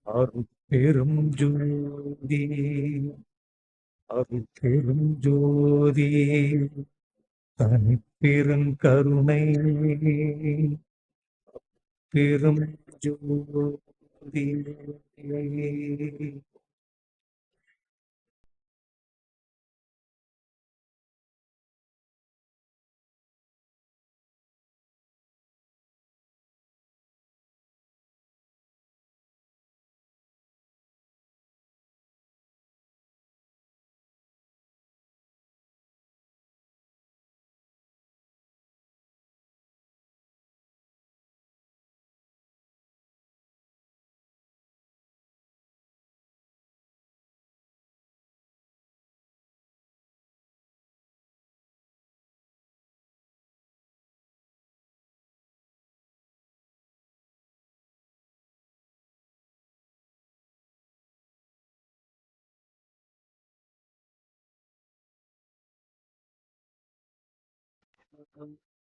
அருட்பெரும் ஜோதி அருட்பெரும் ஜோதி தனிப்பெரும் கருணை பெரும் ஜோதி.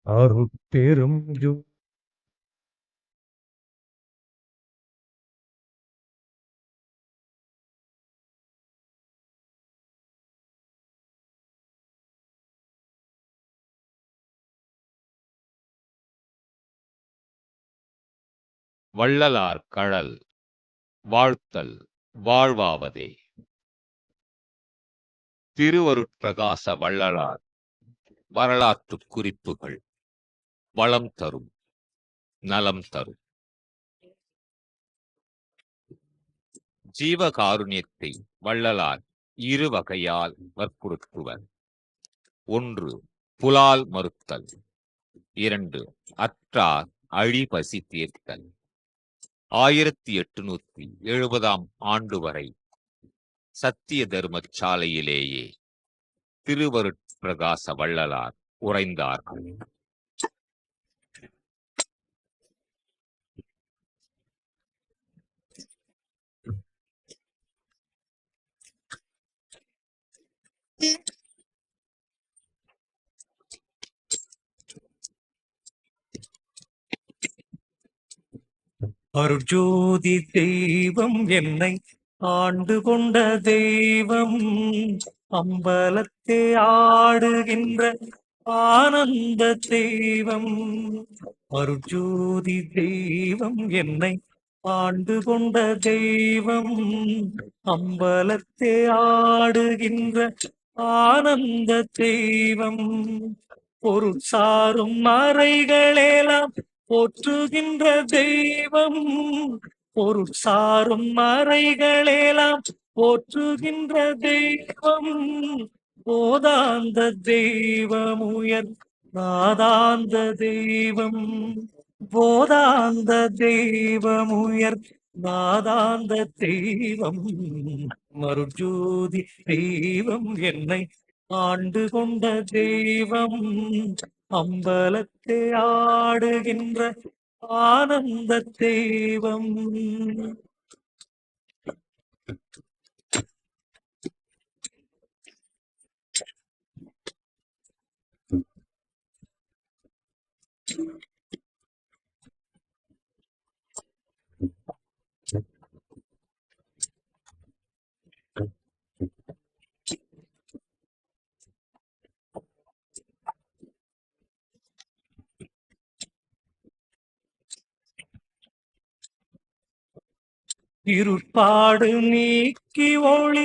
அருட்பெரும் ஜோதி வள்ளலார் கழல் வாழ்த்தல் வாழ்வாவதே. திருவருட்பிரகாச வள்ளலார் வரலாற்று குறிப்புகள் வளம் தரும் நலம் தரும். ஜீவகாருண்யத்தை வள்ளலார் இரு வகையால் வற்புறுத்துவர். 1. புலால் மறுத்தல். 2. அற்றார் அழிபசி தீர்த்தல். 1870 ஆண்டு வரை சத்திய தர்மசாலையிலேயே திருவருட்பிரகாச வள்ளலார் உறைந்தார்கள். அருட்ஜோதி தெய்வம் என்னை ஆண்டு கொண்ட தெய்வம், அம்பலத்தே ஆடுகின்ற ஆனந்த தெய்வம். அருட்ஜோதி தெய்வம் என்னை ஆண்டு கொண்ட தெய்வம், அம்பலத்தே ஆடுகின்ற ஆனந்த தெய்வம். பொருள் சாரும் மறைகளெல்லாம் போற்றுகின்ற தெய்வம், பொருள் சாரும் மறைகளெல்லாம் போற்றுகின்ற தெய்வம். போதாந்த தெய்வம் உயர் நாதாந்த தெய்வம், போதாந்த தெய்வம் உயர் நாதாந்த தெய்வம். மருஜோதி தெய்வம் என்னை ஆண்டு கொண்ட தெய்வம், அம்பலத்தை ஆடுகின்ற ஆனந்த தெய்வம். இருட்பாடு நீக்கி ஒளி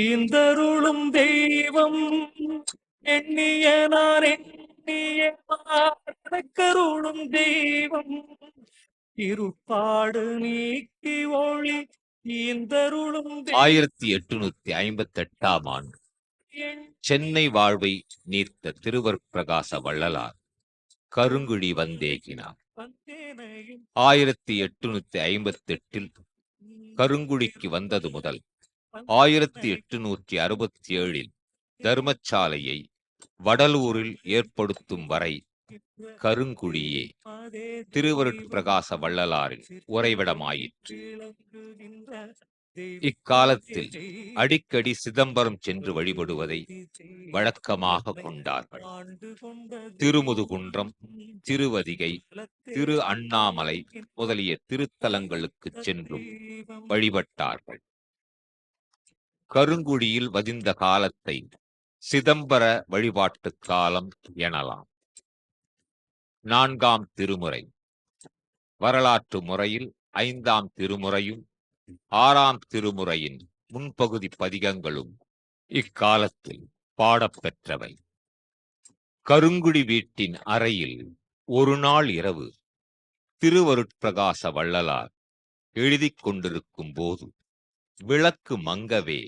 ஈந்தருளும் தெய்வம், எண்ணிய நான் எண்ணிய கருளும் தெய்வம். இருட்பாடு நீக்கி ஒளி ஈந்தருளும் 1858 ஆண்டு சென்னை வாழ்வை நீர்த்த திருவருட்பிரகாச வள்ளலார் கருங்குழி வந்தேகினார். 1858 கருங்குழிக்கு வந்தது முதல் 1867 தர்மசாலையை வடலூரில் ஏற்படுத்தும் வரை கருங்குழியே திருவருட்பிரகாச வள்ளலாரின் உறைவிடமாயிற்று. இக்காலத்தில் அடிக்கடி சிதம்பரம் சென்று வழிபடுவதை வழக்கமாக கொண்டார்கள். திருமுதுகுன்றம், திருவதிகை, திரு அண்ணாமலை முதலிய திருத்தலங்களுக்கு சென்றும் வழிபட்டார்கள். கருங்குழியில் வதிந்த காலத்தை சிதம்பர வழிபாட்டு காலம் எனலாம். 4ஆம் திருமுறை வரலாற்று முறையில் 5ஆம் திருமுறையும் 6ஆம் திருமுறையின் முன்பகுதி பதிகங்களும் இக்காலத்தில் பாடப்பெற்றவை. கருங்குடி வீட்டின் அறையில் ஒரு நாள் இரவு திருவருட்பிரகாச வள்ளலார் எழுதிக் கொண்டிருக்கும் போது விளக்கு மங்கவே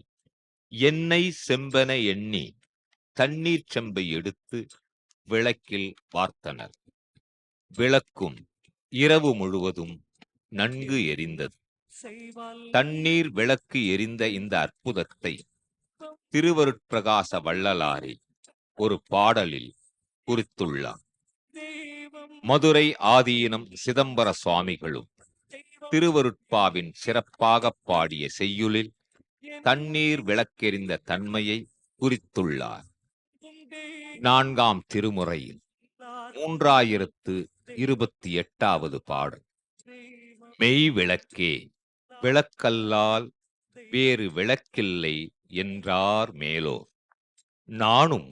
எண்ணெய் செம்பென எண்ணி தண்ணீர் செம்பை எடுத்து விளக்கில் வார்த்தனர். விளக்கும் இரவு முழுவதும் நன்கு எரிந்தது. தண்ணீர் விளக்கு எரிந்த இந்த அற்புதத்தை திருவருட்பிரகாச வள்ளலாரே ஒரு பாடலில் குறித்துள்ளார். மதுரை ஆதீனம் சிதம்பர சுவாமிகளும் திருவருட்பாவின் சிறப்பாக பாடிய செய்யுளில் தண்ணீர் விளக்கெறிந்த தன்மையை குறித்துள்ளார். 4ஆம் திருமுறையில் 3028வது பாடல். மெய் விளக்கே விளக்கல்லால் வேறு விளக்கில்லை என்றார் மேலோர். நானும்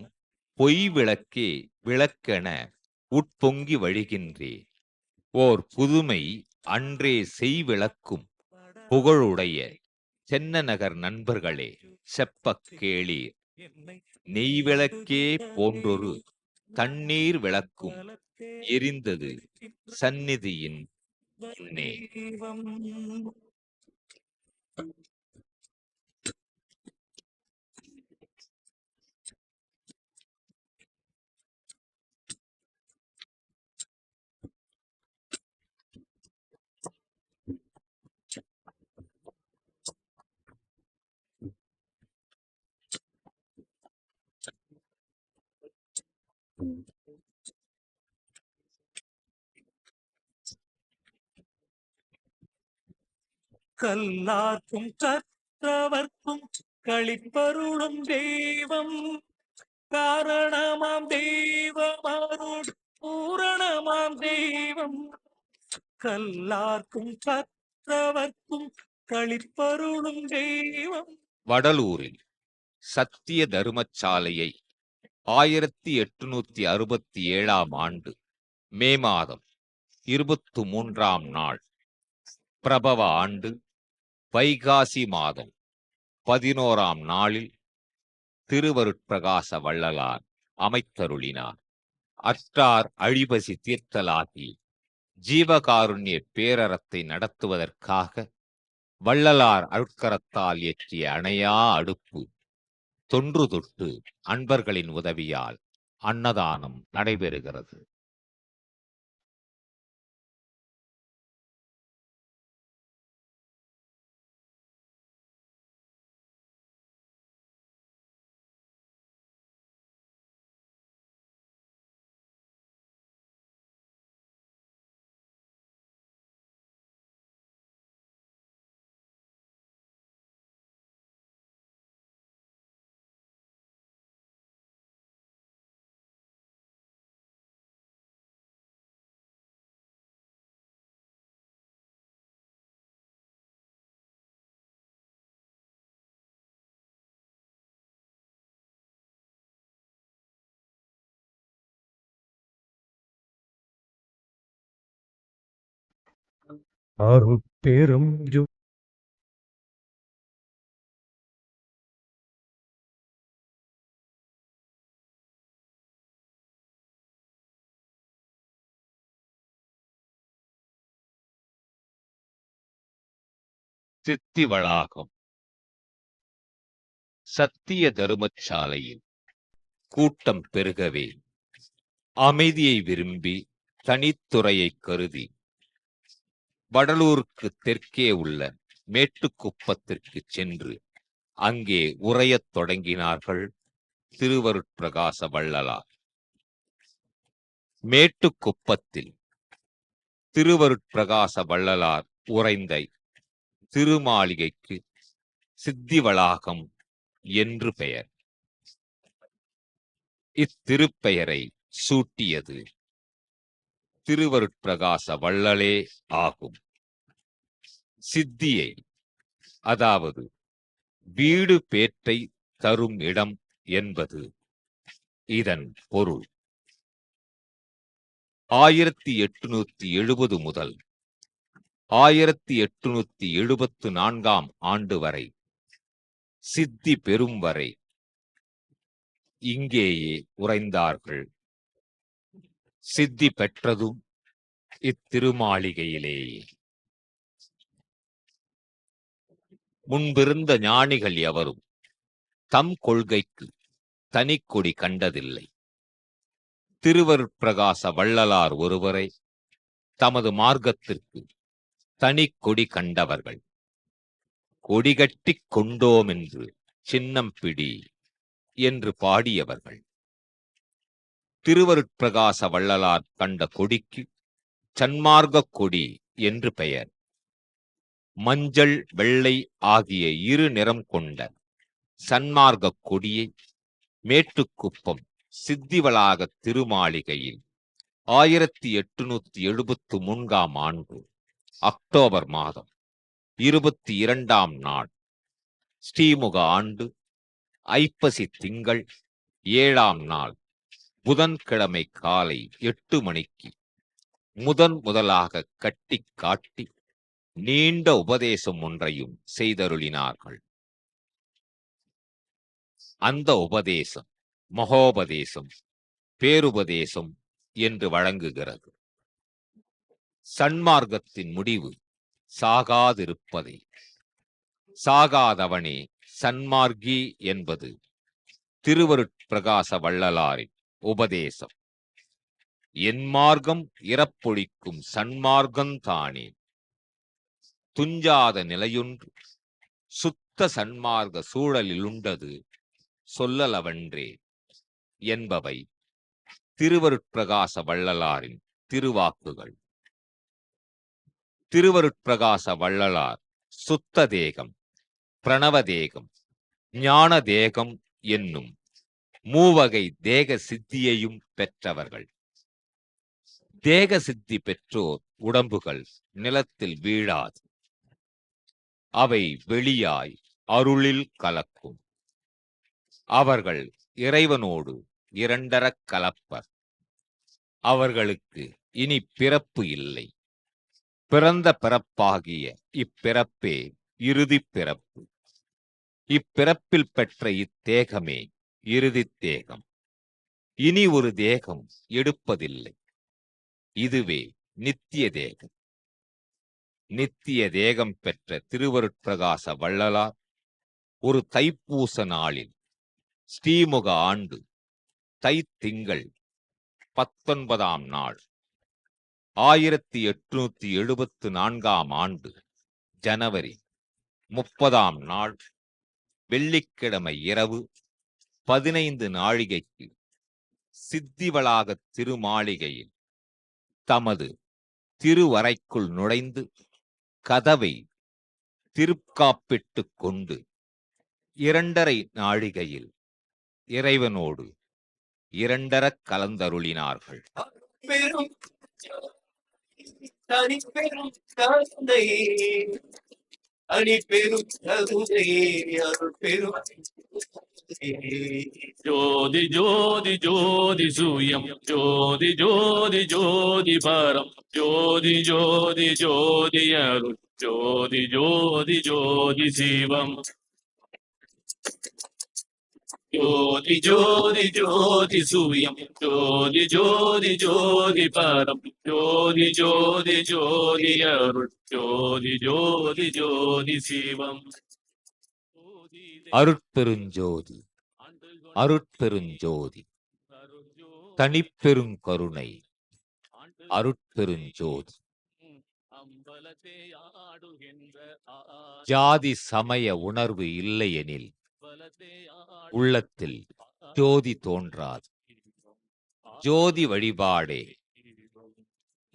பொய் விளக்கே விளக்கென உட்பொங்கி வழிகின்றேன். ஓர் புதுமை அன்றே செய்விளக்கும் புகழுடைய சென்னநகர் நண்பர்களே செப்பக் கேளீர். நெய்விளக்கே போன்றொரு தண்ணீர் விளக்கும் எரிந்தது சந்நிதியின் முன்னே. கல்லார்க்கும் கற்றவர்க்கும் களிப்பருளும் தெய்வம் காரணமாம் தெய்வம் அருள் பூரணமாம் தெய்வம். கல்லார்க்கும் கற்றவர்க்கும் களிப்பருளும் தெய்வம். வடலூரில் சத்திய தருமசாலையை 1867ஆம் ஆண்டு மே மாதம் 23ஆம் நாள் பிரபவ ஆண்டு வைகாசி மாதம் 11ஆம் நாளில் திருவருட்பிரகாச வள்ளலார் அமைத்தருளினார். அற்றார் அழிபசி தீர்த்தலாகி ஜீவகாருண்ய பேரறத்தை நடத்துவதற்காக வள்ளலார் அருட்கரத்தால் ஏற்றிய அணையா அடுப்பு தொன்று தொட்டு அன்பர்களின் உதவியால் அன்னதானம் நடைபெறுகிறது. அருட்பெரும் சித்தி வளாகம் சத்திய தருமசாலையில் கூட்டம் பெருகவே அமைதியை விரும்பி தனித்துறையை கருதி வடலூருக்கு தெற்கே உள்ள மேட்டுக்குப்பத்திற்கு சென்று அங்கே உரையத் தொடங்கினார்கள் திருவருட்பிரகாச வள்ளலார். மேட்டுக்குப்பத்தில் திருவருட்பிரகாச வள்ளலார் உறைந்த திருமாளிகைக்கு சித்தி வளாகம் என்று பெயர். இத்திருப்பெயரை சூட்டியது திருவருட்பிரகாச வள்ளலே ஆகும். சித்தியை, அதாவது வீடு பேற்றை தரும் இடம் என்பது இதன் பொருள். 1870 முதல் 1874 ஆண்டு வரை சித்தி பெறும் வரை இங்கேயே உறைந்தார்கள். சித்தி பெற்றதும் இத்திருமாளிகையிலேயே. முன்பிருந்த ஞானிகள் எவரும் தம் கொள்கைக்கு தனிக்கொடி கண்டதில்லை. திருவருட்பிரகாச வள்ளலார் ஒருவரை தமது மார்க்கத்திற்கு தனிக்கொடி கண்டவர்கள். கொடிகட்டிக் கொண்டோமென்று சின்னம் பிடி என்று பாடியவர்கள். திருவருட்பிரகாச வள்ளலார் கண்ட கொடிக்கு சன்மார்க்கக் கொடி என்று பெயர். மஞ்சள் வெள்ளை ஆகிய இரு நிறம் கொண்ட சன்மார்க்கக் கொடியை மேட்டுக்குப்பம் சித்திவளாக திருமாளிகையில் 1873 ஆண்டு அக்டோபர் மாதம் 22 நாள் ஸ்ரீமுக ஆண்டு ஐப்பசி திங்கள் 7 நாள் புதன்கிழமை காலை 8 மணிக்கு முதலாக கட்டி காட்டி நீண்ட உபதேசம் ஒன்றையும் செய்தருளினார்கள். அந்த உபதேசம் மகோபதேசம், பேருபதேசம் என்று வழங்குகிறது. சன்மார்க்கத்தின் முடிவு சாகாதிருப்பதை, சாகாதவனே சன்மார்க்கி என்பது திருவருட்பிரகாச வள்ளலாரின் உபதேசம். என் மார்க்கம் இறப்பொழிக்கும் சன்மார்க்கந்தானே, துஞ்சாத நிலையொன்று சுத்த சன்மார்க்க சூழலிலுண்டது சொல்லலவன்றே என்பவை திருவருட்பிரகாச வள்ளலாரின் திருவாக்குகள். திருவருட்பிரகாச வள்ளலார் சுத்த தேகம், பிரணவ தேகம், ஞான தேகம் என்னும் மூவகை தேக சித்தியையும் பெற்றவர்கள். தேக சித்தி பெற்றோர் உடம்புகள் நிலத்தில் வீழாது. அவை வெளியாய் அருளில் கலக்கும். அவர்கள் இறைவனோடு இரண்டரக் கலப்பர். அவர்களுக்கு இனி பிறப்பு இல்லை. பிறந்த பிறப்பாகிய இப்பிறப்பே இறுதிப் பிறப்பு. இப்பிறப்பில் பெற்ற இத்தேகமே இறுதித் தேகம். இனி ஒரு தேகம் எடுப்பதில்லை. இதுவே நித்திய தேகம். நித்திய தேகம் பெற்ற திருவருட்பிரகாச வள்ளலார் ஒரு தைப்பூச நாளில் ஸ்ரீமுக ஆண்டு தைத்திங்கள் 19 நாள் 1874 ஆண்டு ஜனவரி 30 நாள் வெள்ளிக்கிழமை இரவு 15 நாழிகைக்கு சித்திவளாக திருமாளிகையில் தமது திருவறைக்குள் நுழைந்து கதவை திருக்காப்பிட்டுக் கொண்டு 2½ நாழிகையில் இறைவனோடு இரண்டரக் கலந்தருளினார்கள். பெரும் தனிப்பெரும் கருணையே, அணிபெரும் கருணையே, அருள் பெரும் ஜோதி ஜோதி ஜோதி சூயம், ஜோதி ஜோதி ஜோதி பரம், ஜோதி ஜோதி ஜோதி அருள், ஜோதி ஜோதி ஜோதி சிவம். ஜோதி ஜோதி ஜோதி சூயம், ஜோதி ஜோதி ஜோதி பரம், ஜோதி ஜோதி ஜோதி அருள், ஜோதி ஜோதி ஜோதி சிவம். அருட்பெருஞ்சோதி, அருட்பெருஞ்சோதி, தனிப்பெருங்கருணை, அருட்பெருஞ்சோதி. ஜாதி சமய உணர்வு இல்லையெனில் உள்ளத்தில் ஜோதி தோன்றாது. ஜோதி வழிபாடே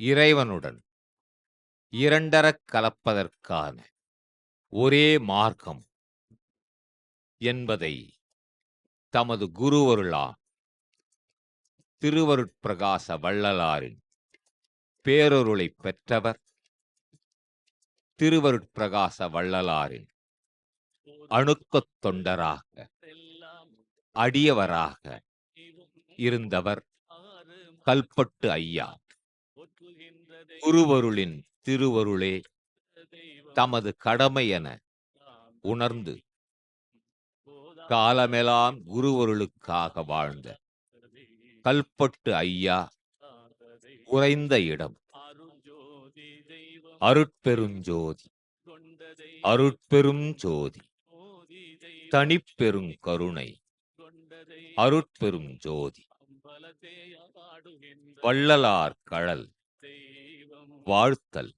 இறைவனுடன் இரண்டரக் கலப்பதற்கான ஒரே மார்க்கம் என்பதை தமது குருவருளாம் திருவருட்பிரகாச வள்ளலாரின் பேரருளைப் பெற்றவர் திருவருட்பிரகாச வள்ளலாரின் அணுக்கத் தொண்டராக அடியவராக இருந்தவர் கல்பட்டு ஐயா. குருவருளின் திருவருளே தமது கடமை என உணர்ந்து காலமெல்லாம் குருவருளுக்காக வாழ்ந்த கல்பட்டு ஐயா உறைந்த இடம் அருட்பெருஞ்சோதி. அருட்பெரும் ஜோதி தனிப்பெரும் கருணை அருட்பெரும் ஜோதி வள்ளலார் கழல் வாழ்த்தல்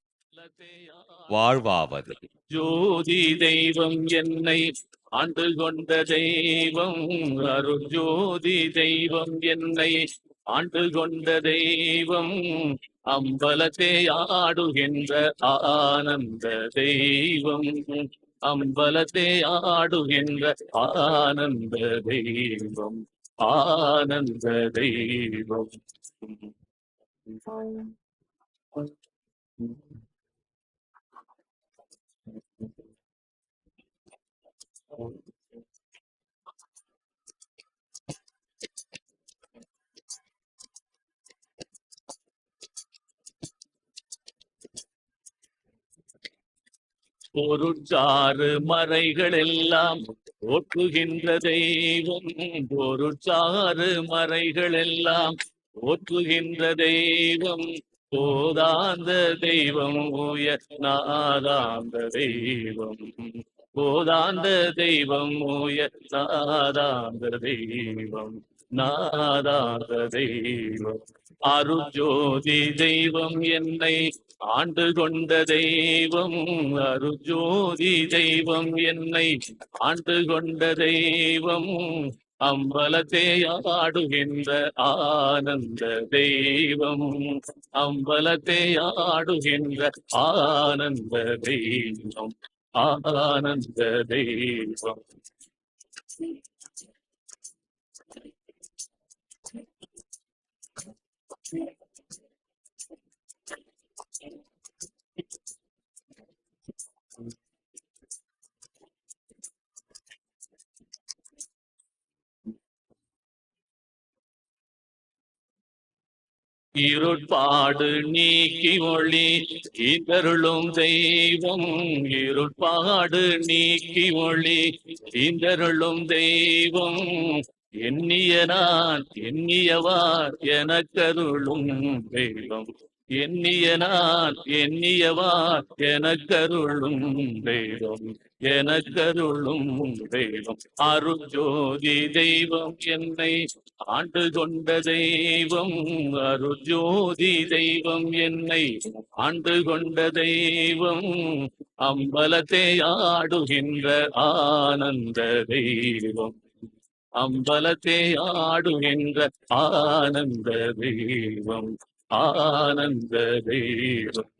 வாழ்வாவது. ஜோதி தெய்வம் என்னை ஆண்டு கொண்ட தெய்வம் அருஜோதி தெய்வம் என்னை ஆண்டு கொண்ட தெய்வம் அம்பலத்தே ஆடுகின்ற ஆனந்த தெய்வம் அம்பலத்தே ஆடுகின்ற ஆனந்த தெய்வம் ஆனந்த தெய்வம். பொருட்சாறு மறைகள் எல்லாம் ஓட்டுகின்ற தெய்வம் பொருட்சாறு மறைகள் எல்லாம் ஓட்டுகின்ற தெய்வம் போதாந்த தெய்வம் உயர் நாதாந்த தெய்வம் போதாந்த தெய்வம் உயர் நாதாந்த தெய்வம் நாதாந்த தெய்வம் அருஜோதி தெய்வம் என்னை ஆண்டு கொண்ட தெய்வம் அருஜோதி தெய்வம் என்னை ஆண்டு கொண்ட தெய்வம் அம்பலத்தே ஆடுகின்ற ஆனந்த தெய்வம் அம்பலத்தே ஆடுகின்ற ஆனந்த தெய்வம் ஆனந்த தெய்வம். இருட்பாடு நீக்கி ஒளி இந்தருளும் தெய்வம் இருட்பாடு நீக்கி ஒளி இந்தருளும் தெய்வம் எண்ணிய நான் எண்ணியவார் எனக்கருளும் தெய்வம் எண்ணிய நான் எண்ணியவார் எனக்கருளும் தெய்வம் எனக்கருளும் தெய்வம் அருஜோதி தெய்வம் என்னை ஆண்டு கொண்ட தெய்வம் அருஜோதி தெய்வம் என்னை ஆண்டு கொண்ட தெய்வம் அம்பலத்தே ஆடுகின்ற ஆனந்த தெய்வம் அம்பலத்தே ஆடுகின்ற ஆனந்த தெய்வம் ஆனந்த தெய்வம்.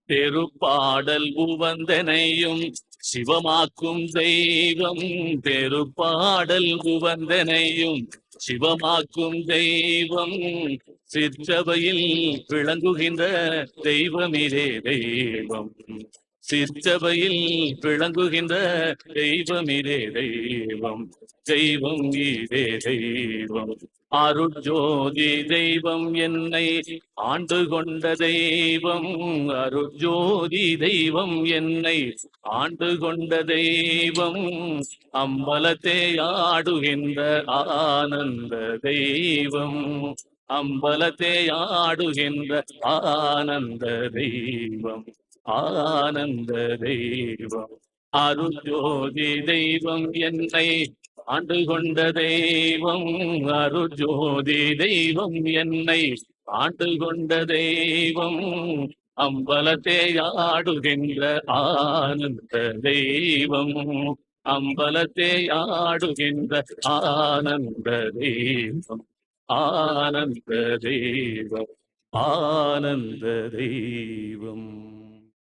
பெருப்பாடல் உவந்தனையும் சிவமாக்கும் தெய்வம் பெருப்பாடல் உவந்தனையும் சிவமாக்கும் தெய்வம் சிற்றபையில் விளங்குகின்ற தெய்வமிரே தெய்வம் சிற்றபையில் விளங்குகின்ற தெய்வமிரே தெய்வம் தெய்வம் இதே தெய்வம் அருஜோதி தெய்வம் என்னை ஆண்டு கொண்ட தெய்வம் அருஜோதி தெய்வம் என்னை ஆண்டு கொண்ட தெய்வம் அம்பலத்தே ஆடுகின்ற ஆனந்த தெய்வம் அம்பலத்தே ஆடுகின்ற ஆனந்த தெய்வம் ஆனந்த தெய்வம் அருஜோதி தெய்வம் என்னை ஆண்டு கொண்ட தெய்வம் அருஜோதி தெய்வம் என்னை ஆண்டு கொண்ட தெய்வம் அம்பலத்தே ஆடுகின்ற ஆனந்த தெய்வம், அம்பலத்தே ஆடுகின்ற ஆனந்த தெய்வம், ஆனந்த தெய்வம், ஆனந்த தெய்வம்.